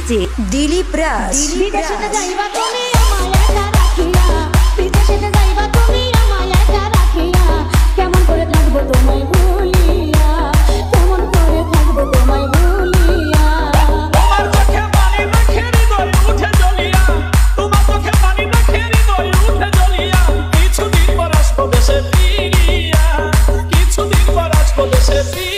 DJ Dilip রাজ। বিদেশেতে যাইবা তুমি আমায় একা রাখিয়া, বিদেশেতে যাইবা তুমি আমায় একা রাখিয়া, কেমন করে থাকবো তোমায় ভুলিয়া, কেমন করে থাকবো তোমায় ভুলিয়া। তোমার চোখে পানি দেখে হৃদয় উঠে জ্বলিয়া, তোমার চোখে পানি দেখে হৃদয় উঠে জ্বলিয়া, কিছুদিন পর আসবো দেশে ফিরিয়া, কিছুদিন পর আসবো দেশে ফিরিয়া।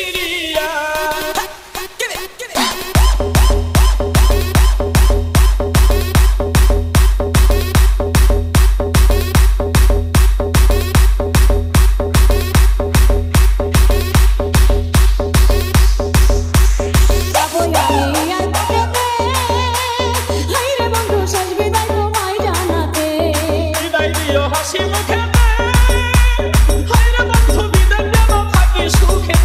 হাসি মুখে হায়রে বন্ধু বিদায় যেন থাকি সুখে,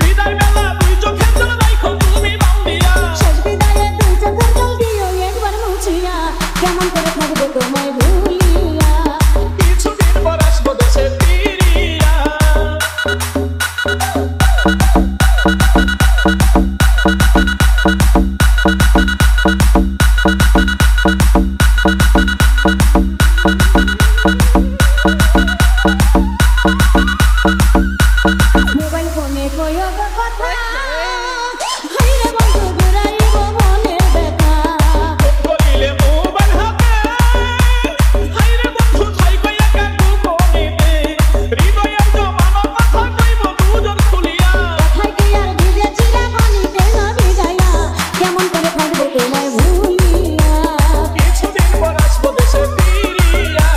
বিদায় বেলা দুই চোখের জল রাখো তুমি বান্ধিয়া, শেষ বিদায়ে দুই চোখের জল দিও একবার মুছিয়া, কেমন করে থাকবো তোমায় ভুলিয়া, কিছুদিন পর আসবো দেশে ফিরিয়া। মোবাইল ফোনে কইও কথা, হায়রে বন্ধু ঘুরাইব মনের ব্যথা, বলিলে মোবাইল হাতে হায়রে বন্ধু থাইকো একা গোপনেতে, হৃদয়ের জমানো কথা কইব দুজন খুলিয়া, কথায় কি আর ভিজেছিলা পানিতে না ভিজাইয়া, কেমন করে থাকবো তোমায় ভুলিয়া, কিছুদিন পর আসবো দেশে ফিরিয়া।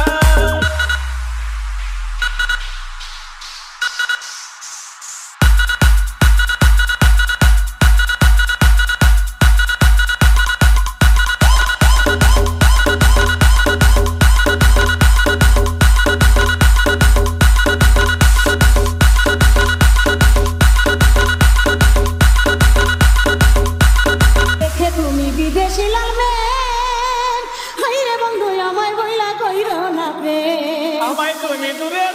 দেখে তুমি বিদেশি লালমেন, হায়রে বন্ধু আমায় বইলা কইরো না প্রেম, আমায় তুমি দূরে